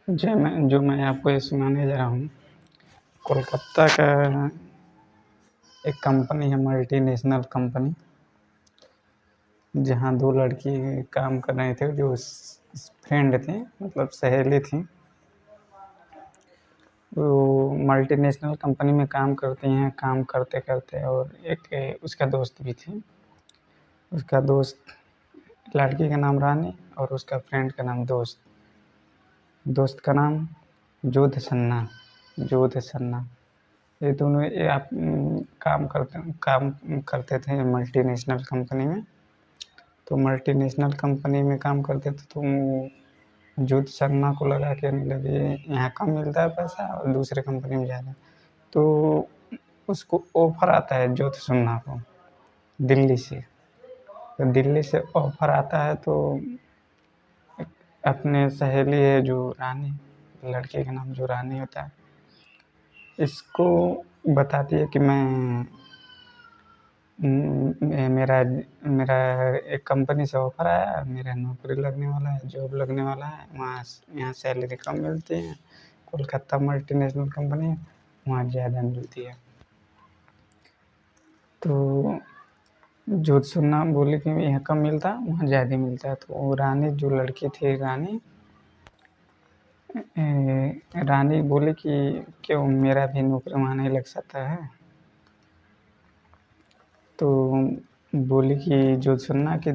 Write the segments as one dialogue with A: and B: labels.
A: जो मैं आपको ये सुनाने जा रहा हूँ, कोलकाता का एक कंपनी है, मल्टीनेशनल कंपनी, जहाँ 2 लड़की काम कर रही थी, जो फ्रेंड थी, मतलब सहेली थी। वो मल्टीनेशनल कंपनी में काम करती हैं, काम करते-करते, और एक उसका दोस्त भी थी। उसका दोस्त, लड़की का नाम रानी और उसका फ्रेंड का नाम दोस्त। दोस्त का नाम जोध सन्ना। ये दोनों काम करते थे मल्टीनेशनल कंपनी में। तो मल्टीनेशनल कंपनी में काम करते थे, तो जोध सन्ना को लगा, कहने लगे यहाँ कम मिलता है पैसा और दूसरे कंपनी में ज़्यादा। तो उसको ऑफ़र आता है जोध सन्ना को दिल्ली से। तो दिल्ली से ऑफ़र आता है, तो अपने सहेली है जो रानी, लड़के का नाम जो रानी होता है, इसको बताती है कि मेरा मेरा एक कंपनी से ऑफ़र आया है, मेरा नौकरी लगने वाला है, जॉब लगने वाला है, वहाँ यहाँ सैलरी कम मिलती है, कोलकाता मल्टीनेशनल कंपनी है, वहाँ ज़्यादा मिलती है। तो ज्योत्सना बोली कि यहाँ कम मिलता है, वहाँ ज़्यादा मिलता है। तो वो रानी, जो लड़की थी रानी बोली कि क्यों, मेरा भी नौकरी वहाँ नहीं लग सकता है। तो बोली कि ज्योत्सना कि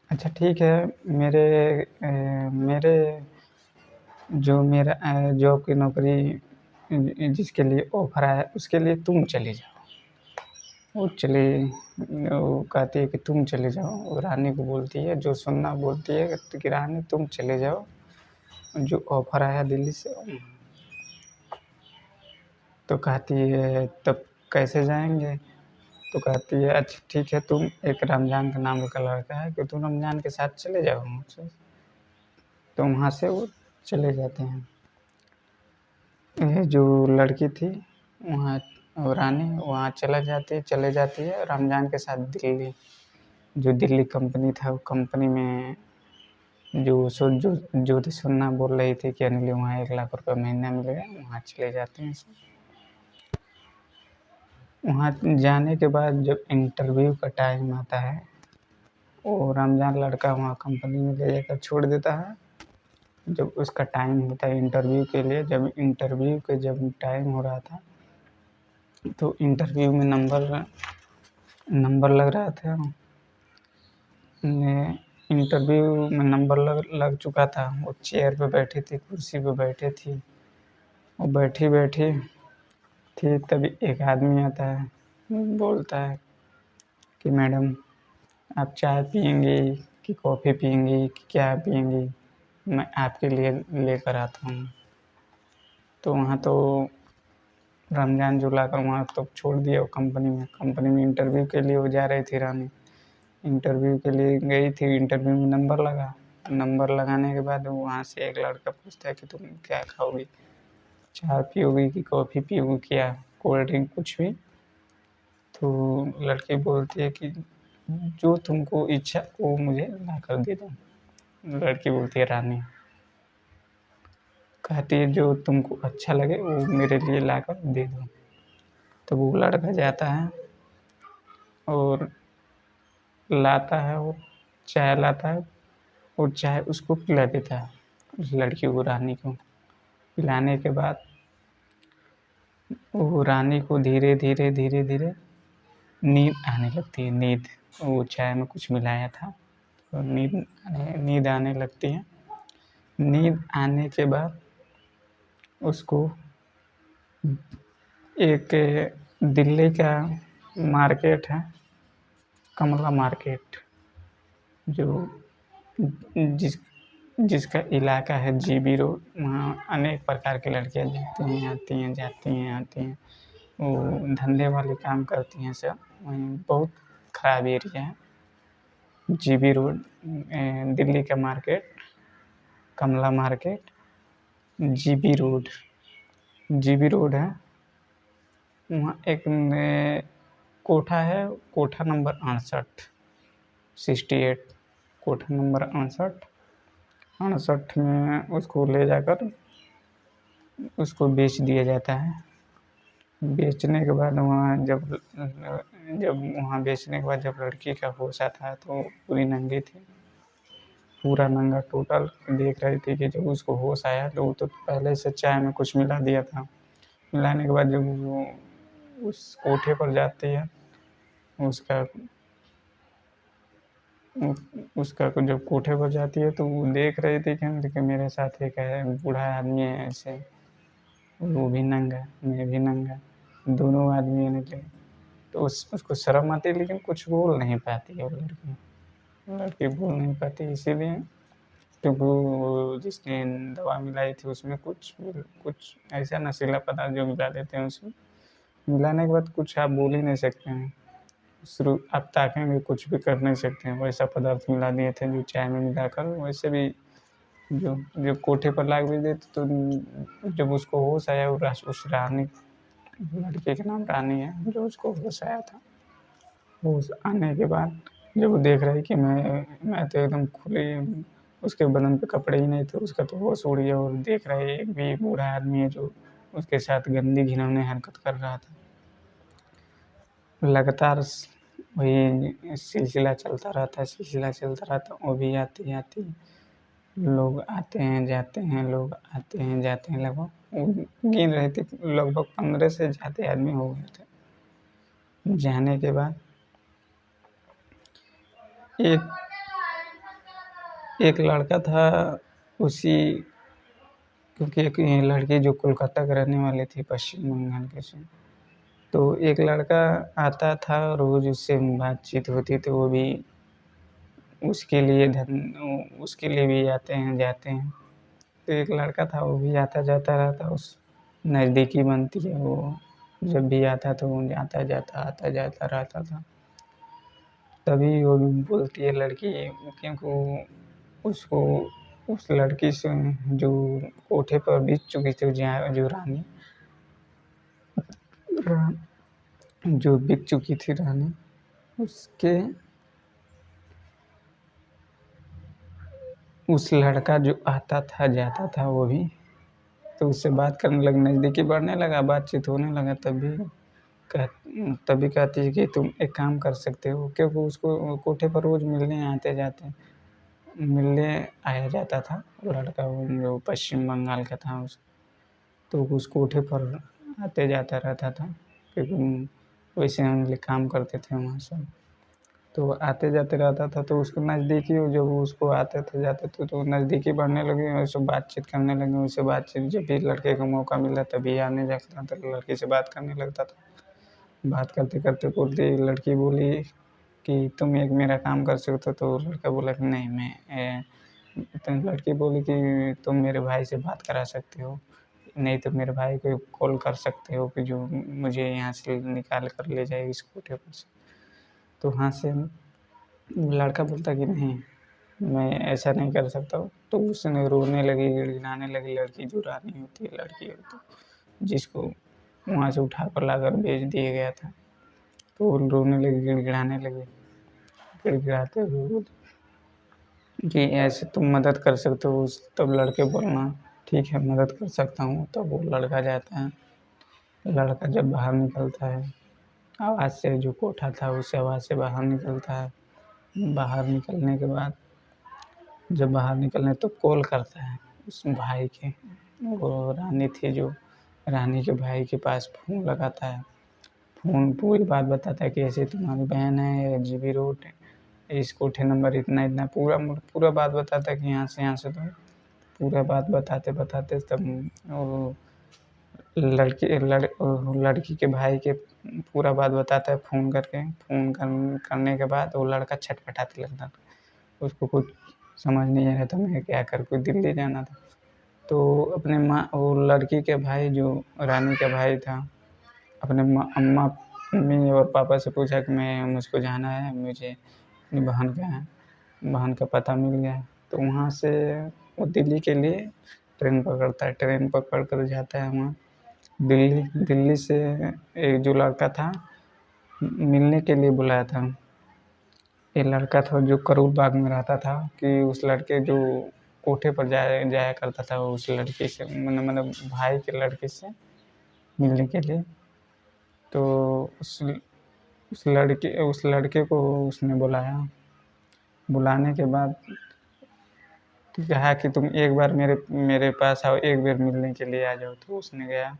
A: अच्छा ठीक है, मेरे जो मेरा जॉब की नौकरी जिसके लिए ऑफ़र आया उसके लिए तुम चले जाओ। वो कहती है कि तुम चले जाओ, वो रानी को बोलती है, ज्योत्सना बोलती है कि रानी तुम चले जाओ, जो ऑफ़र आया दिल्ली से। तो कहती है तब कैसे जाएंगे? तो कहती है अच्छा ठीक है, तुम, एक रमज़ान का नाम का लड़का है, कि तुम रमज़ान के साथ चले जाओ मुझसे। तो वहाँ से वो चले जाते हैं। ये जो लड़की थी वहाँ, वो रानी वहाँ चले जाती है रमज़ान के साथ दिल्ली। जो दिल्ली कंपनी था, वो कंपनी में जो ज्योतिषुन्ना बोल रही थी कि अनिल वहाँ 1 लाख रुपये महीना मिलेगा, वहाँ चले जाते हैं सब। वहाँ जाने के बाद जब इंटरव्यू का टाइम आता है, वो रमज़ान लड़का वहाँ कंपनी में ले जाकर छोड़ देता है। जब उसका टाइम होता है इंटरव्यू के लिए, जब टाइम हो रहा था, तो इंटरव्यू में नंबर लग रहा था। इंटरव्यू में नंबर लग चुका था। वो चेयर पे बैठी थी, कुर्सी पे बैठी थी। वो बैठी थी, तभी एक आदमी आता है, बोलता है कि मैडम, आप चाय पिएंगी कि कॉफ़ी पिएंगी कि क्या पिएंगी, मैं आपके लिए लेकर आता हूँ। तो वहाँ तो रमज़ान जो लाकर वहाँ तो छोड़ दिया वो कंपनी में इंटरव्यू के लिए वो जा रही थी रानी। इंटरव्यू के लिए गई थी, इंटरव्यू में नंबर लगाने के बाद वहाँ से एक लड़का पूछता है कि तुम क्या खाओगी, चाय पियोगी कि कॉफ़ी पियोगी, क्या कोल्ड ड्रिंक कुछ भी। तो लड़की बोलती है कि जो तुमको इच्छा वो मुझे ला कर दे दो। लड़की बोलती है रानी, कहती है जो तुमको अच्छा लगे वो मेरे लिए ला कर दे दो। तो वो लड़का जाता है और लाता है, वो चाय लाता है और चाय उसको पिला देता है, उस लड़की को, रानी को। पिलाने के बाद वो रानी को धीरे-धीरे नींद आने लगती है, नींद। वो चाय में कुछ मिलाया था, तो नींद आने लगती है। नींद आने के बाद उसको एक दिल्ली का मार्केट है, कमला मार्केट, जो जिस जिसका इलाका है जीबी रोड। वहाँ अनेक प्रकार की लड़कियाँ जाती हैं। वो धंधे वाले काम करती हैं सब। वहीं बहुत ख़राब एरिया है जीबी रोड, दिल्ली का मार्केट, कमला मार्केट, जीबी रोड है। वहाँ एक कोठा है, कोठा नंबर 68 कोठा नंबर 68 में उसको ले जाकर उसको बेच दिया जाता है। बेचने के बाद वहाँ जब वहाँ बेचने के बाद जब लड़की का होश आता है तो पूरी नंगी थी, पूरा नंगा टोटल। देख रही थी कि जब उसको होश आया तो वो तो पहले से चाय में कुछ मिला दिया था। मिलाने के बाद जब वो उस कोठे पर जाती है, उसका उसका जब कोठे पर जाती है तो वो देख रही थी कि मेरे साथ एक है बूढ़ा आदमी है, ऐसे वो भी नंगा मैं भी नंगा, दोनों आदमी निकले। तो उसको शर्म आती है लेकिन कुछ बोल नहीं पाती है वो लड़की। लड़की बोल नहीं पाती इसीलिए क्योंकि वो जिसने दवा मिलाई थी उसमें कुछ ऐसा नशीला पदार्थ जो मिला देते हैं उसमें, मिलाने के बाद कुछ आप बोल ही नहीं सकते हैं। शुरू आप ताकेंगे कुछ भी कर नहीं सकते हैं, वैसा पदार्थ मिला दिए थे जो चाय में मिलाकर। वैसे भी जो जब कोठे पर लाके भेज देते तो जब उसको होश आया उस रानी, लड़के का नाम रानी है, जो उसको होश आया था, होश आने के बाद जब वो देख रही कि मैं तो एकदम खुली, उसके बदन पे कपड़े ही नहीं थे, उसका तो होश उड़ गया। और देख रहे एक भी बूढ़ा आदमी है जो उसके साथ गंदी घिनौनी हरकत कर रहा था। लगातार वही सिलसिला चलता रहता। वो भी आती आती, लोग आते हैं जाते हैं, लोग आते हैं जाते हैं, लगभग वो गिन रहे थे, लगभग 15 से ज़्यादा आदमी हो गए थे। जाने के बाद एक एक लड़का था उसी, क्योंकि एक ये लड़की जो कोलकाता की रहने वाली थी, पश्चिम बंगाल की से, तो एक लड़का आता था, रोज़ उससे बातचीत होती, तो वो भी उसके लिए भी आते हैं जाते हैं। तो एक लड़का था वो भी आता जाता रहता, उस नज़दीकी बनती है वो, जब भी आता तो वो आता जाता रहता था। तभी वो बोलती है लड़की, क्योंकि उसको उस लड़की से जो कोठे पर बिछ चुकी थी, जो रानी जो बिक चुकी थी रानी, उसके उस लड़का जो आता था जाता था वो भी, तो उससे बात करने लगा, नज़दीकी बढ़ने लगा, बातचीत होने लगा। तभी कहती है कि तुम एक काम कर सकते हो, क्योंकि उसको कोठे पर रोज़ मिलने आया जाता था लड़का, वो जो पश्चिम बंगाल का था तो उस कोठे पर आते जाता रहता था, क्योंकि वैसे हम लोग काम करते थे वहाँ सब। तो आते जाते रहता था, तो उसको नज़दीकी जब उसको आते थे जाते थे तो नज़दीकी बढ़ने लगी, उससे बातचीत करने लगी। उससे बातचीत जब भी लड़के को मौका मिला तभी आने जाता था, लड़की से बात करने लगता था। बात करते करते बोलती लड़की बोली कि तुम एक मेरा काम कर सकते हो, तो लड़का बोला कि नहीं तो लड़की बोली कि तुम मेरे भाई से बात करा सकते हो, नहीं तो मेरे भाई को कॉल कर सकते हो कि जो मुझे यहाँ से निकाल कर ले जाए इस कोठे पर से। तो वहाँ से लड़का बोलता कि नहीं, मैं ऐसा नहीं कर सकता हूँ। तो उसने रोने लगी, गिड़गिड़ाने लगी, लड़की जो रानी होती है, लड़की होती है जिसको वहाँ से उठा कर लाकर भेज दिया गया था, तो वो रोने लगी, गिड़गिड़ाने लगी, गिड़गिड़ाते हुए बोली कि ऐसे तुम मदद कर सकते हो। तब लड़के बोलना ठीक है मदद कर सकता हूँ। तब वो लड़का जाता है, लड़का जब बाहर निकलता है, आवाज़ से जो कोठा था उस आवाज़ से बाहर निकलता है। बाहर निकलने के बाद जब बाहर निकलने तो कॉल करता है उस भाई के, वो रानी थी जो, रानी के भाई के पास फ़ोन लगाता है। फ़ोन पूरी बात बताता है कि ऐसे तुम्हारी बहन है, जीबी रोड है, इस कोठे नंबर इतना इतना, पूरा बात बताता है कि यहाँ से तो पूरा बात बताते बताते तब वो लड़की के भाई के पूरा बात बताता है फ़ोन करके। करने के बाद वो लड़का छटपटाने लगता था, उसको कुछ समझ नहीं आ रहा था मैं क्या करूँ, को दिल्ली जाना था। तो अपने माँ वो लड़की के भाई जो रानी का भाई था, अपने मम्मी और पापा से पूछा कि मुझको जाना है, मुझे अपनी बहन का पता मिल गया है। तो वहाँ से वो दिल्ली के लिए ट्रेन पकड़ता है, ट्रेन पकड़ कर जाता है वहाँ दिल्ली। दिल्ली से एक जो लड़का था मिलने के लिए बुलाया था, ये लड़का था जो करोल बाग में रहता था, कि उस लड़के जो कोठे पर जाया जाया करता था उस लड़की से, मतलब भाई के लड़के से मिलने के लिए। तो उस लड़के को उसने बुलाया। बुलाने के बाद कहा कि तुम एक बार मेरे पास आओ, एक बार मिलने के लिए आ जाओ। तो उसने गया,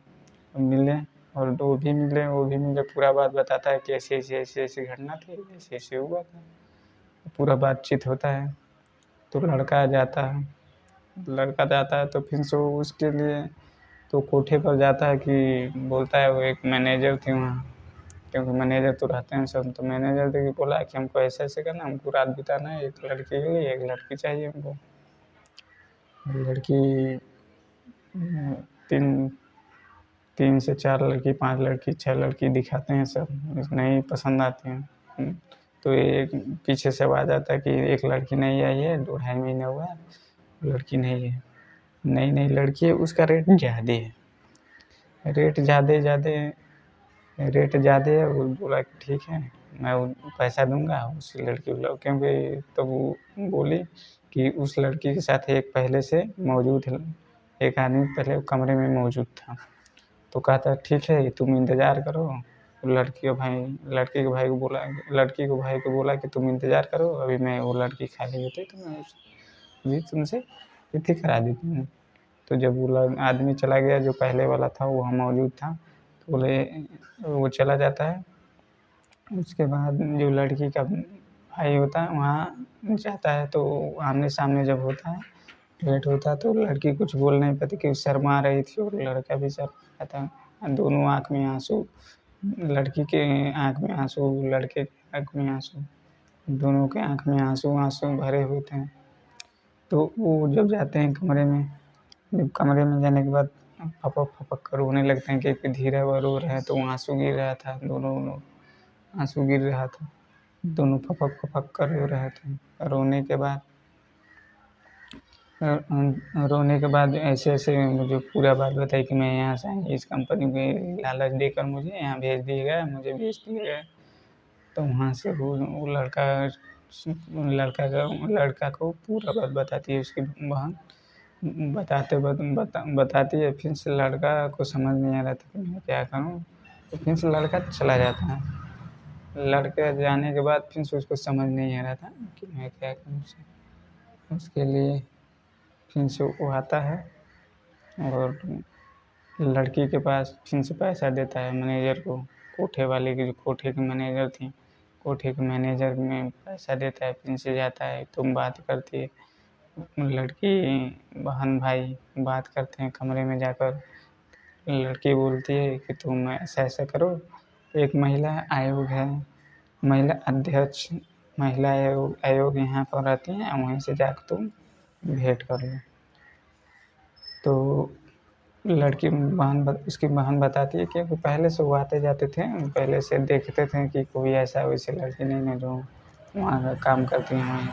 A: मिले, और वो भी मिले, पूरा बात बताता है कि ऐसी घटना थी, ऐसे हुआ था, पूरा बातचीत होता है। तो लड़का जाता है तो फिर से उसके लिए तो कोठे पर जाता है कि बोलता है, वो एक मैनेजर थी वहाँ, क्योंकि मैनेजर तो रहते हैं सब, तो मैनेजर थे कि बोला कि हमको ऐसे करना, हमको रात बिताना है एक लड़की के लिए, एक लड़की चाहिए हमको। लड़की तीन 3 से 4 लड़की, 5 लड़की, 6 लड़की दिखाते हैं सब, नहीं पसंद आती हैं। तो एक पीछे से आवाज़ आता है कि एक लड़की नहीं आई है, 2 ढाई महीने हुआ है, लड़की नहीं है, नई लड़की है, उसका रेट ज़्यादा है। रेट ज़्यादा है। वो बोला कि ठीक है, मैं वो पैसा दूंगा उस लड़की को, क्योंकि तो वो बोली कि उस लड़की के साथ एक पहले से मौजूद है, एक आदमी पहले कमरे में मौजूद था। तो कहता ठीक है, तुम इंतज़ार करो। लड़की के भाई को बोला कि तुम इंतज़ार करो, अभी मैं वो लड़की खाली होती तो मैं अभी तुमसे इतनी करा देती हूँ। तो जब वो आदमी चला गया, जो पहले वाला था वो वहाँ मौजूद था, तो बोले वो चला जाता है। उसके बाद जो लड़की का भाई होता है वहाँ जाता है, तो आमने सामने जब होता है, भेंट होता है, तो लड़की कुछ बोल नहीं पाती क्योंकि शर्मा रही थी, और लड़का भी शर्मा था। दोनों आँख में आंसू, लड़की के आँख में आंसू, लड़के के आँख में आंसू, दोनों के आँख में आंसू आंसू भरे हुए थे। तो वो जब जाते हैं कमरे में, जब कमरे में जाने के बाद फपक फपक कर रोने लगते हैं, कि धीरे वो रो रहे हैं, तो आंसू गिर रहा था, दोनों आंसू गिर रहा था, दोनों फपक फपक कर रो रहे थे। रोने के बाद ऐसे मुझे पूरा बात बताई कि मैं यहाँ से इस कंपनी में लालच देकर मुझे यहाँ भेज दिया गया, मुझे भेज दिया गया। तो वहाँ से वो लड़का को पूरा बात बताती है उसकी बहन, बताती है। फिर से लड़का को समझ नहीं आ रहा था कि मैं क्या करूँ, तो फिर से लड़का चला जाता है। लड़के जाने के बाद फिर से उसको समझ नहीं आ रहा था कि मैं क्या करूँ। उसके लिए फिर से वो आता है और लड़की के पास फिर से पैसा देता है मैनेजर को, कोठे वाले की, जो कोठे की मैनेजर थी, कोठे के मैनेजर में पैसा देता है। फिर से जाता है, तुम बात करती है, लड़की बहन भाई बात करते हैं कमरे में जाकर। लड़की बोलती है कि तुम ऐसा करो, एक महिला आयोग है, महिला अध्यक्ष, महिला आयोग यहाँ पर रहती हैं, वहीं से जाकर तुम भेंट कर लो। तो उसकी बहन बताती है कि पहले से वो आते जाते थे, पहले से देखते थे कि कोई ऐसा वैसे लड़की नहीं है जो वहाँ का काम करती हैं वहीं।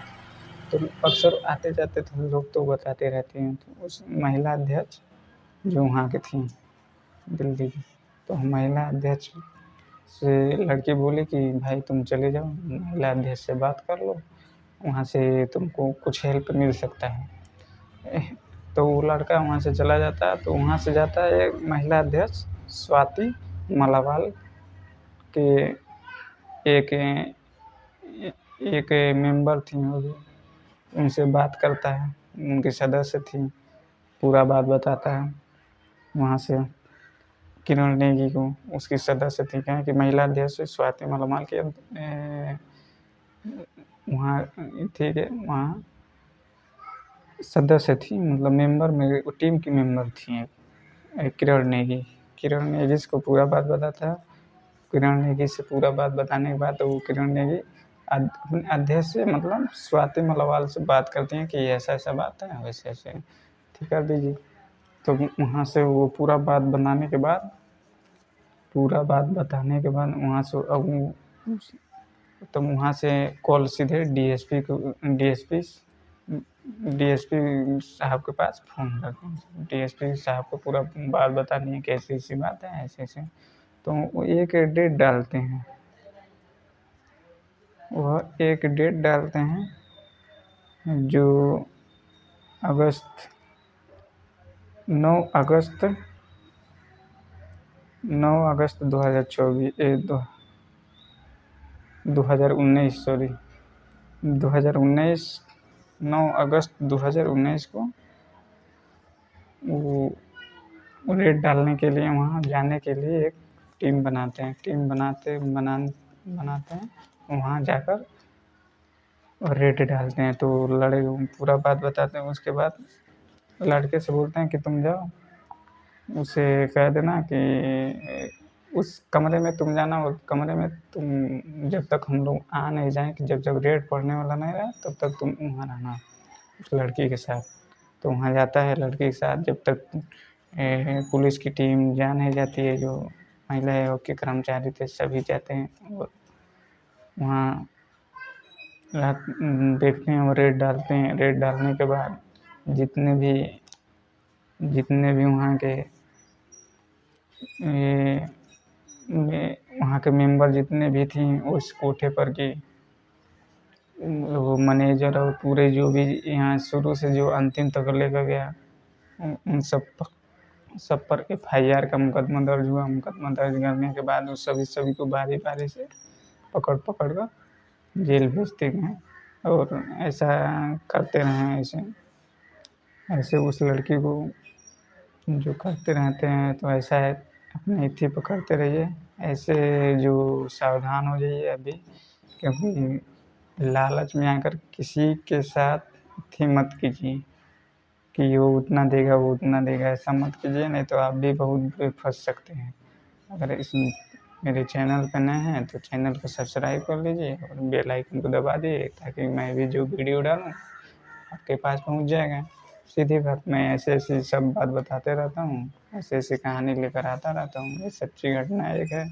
A: तो अक्सर आते जाते थे लोग, तो बताते रहते हैं। तो उस महिला अध्यक्ष जो वहाँ की थी दिल्ली की, तो महिला अध्यक्ष से लड़की बोली कि भाई तुम चले जाओ, महिला अध्यक्ष से बात कर लो, वहाँ से तुमको कुछ हेल्प मिल सकता है। तो वो लड़का वहाँ से चला जाता है। तो वहाँ से जाता है एक महिला अध्यक्ष स्वाति मलावाल के, एक एक मेंबर थी वो भी, उनसे बात करता है, उनके सदस्य थी, पूरा बात बताता है। वहाँ से किरण नेगी को उसकी सदस्य थी, क्या कि महिला अध्यक्ष स्वाति मलावाल के वहाँ ठीक है, वहाँ सदस्य थी, मतलब मेंबर में टीम की मेंबर थी किरण नेगी को पूरा बात बताता है। किरण नेगी से पूरा बात बताने के बाद तो वो किरण नेगी अपने अध्यक्ष से, मतलब स्वाति मलावाल से बात करती हैं कि ऐसा ऐसा बात है, वैसे ऐसे ठीक कर दीजिए। तो वहाँ से वो पूरा बात बताने के बाद वहाँ से वहाँ से कॉल सीधे डीएसपी साहब के पास फ़ोन करते हैं। डीएसपी साहब को पूरा बात बतानी है कि ऐसी ऐसी बात है, ऐसे ऐसे। तो वो एक डेट डालते हैं, जो अगस्त 9 अगस्त 9 अगस्त 2019 सॉरी 2019 9 अगस्त 2019 को वो रेड डालने के लिए वहाँ जाने के लिए एक टीम बनाते हैं। टीम बनाते हैं वहाँ जाकर और रेड डालते हैं। तो पूरा बात बताते हैं। उसके बाद लड़के से बोलते हैं कि तुम जाओ, उसे कह देना कि उस कमरे में तुम जाना और कमरे में तुम जब तक हम लोग आ नहीं जाएँ कि जब जब रेड पड़ने वाला नहीं रहा तब तक तुम वहाँ रहना उस लड़की के साथ। तो वहाँ जाता है लड़की के साथ। जब तक पुलिस की टीम जा नहीं जाती है, जो महिला आयोग के कर्मचारी थे सभी जाते हैं और वहाँ देखते हैं और रेड डालते हैं। रेड डालने के बाद जितने भी वहाँ के वहाँ के मेंबर जितने भी थी उस कोठे पर की वो मैनेजर और पूरे जो भी यहाँ शुरू से जो अंतिम तक लेकर गया उन सब पर FIR का मुकदमा दर्ज हुआ। मुकदमा दर्ज करने के बाद उस सभी को बारी से पकड़ कर जेल भेजते गए और ऐसा करते रहे। ऐसे उस लड़की को जो करते रहते हैं। तो ऐसा है, अपने इथी पकड़ते रहिए। ऐसे जो सावधान हो जाइए अभी, क्योंकि लालच में आकर किसी के साथ इथी मत कीजिए कि वो उतना देगा वो उतना देगा, ऐसा मत कीजिए, नहीं तो आप भी बहुत बुरे फंस सकते हैं। अगर इस मेरे चैनल पर नए हैं तो चैनल को सब्सक्राइब कर लीजिए और बेल आइकन को दबा दीजिए ताकि मैं भी जो वीडियो डालूँ आपके पास पहुंच जाएगा। सीधी बात, मैं ऐसे सब बात बताते रहता हूँ, ऐसी कहानी लेकर आता रहता हूँ। ये सच्ची घटना एक है।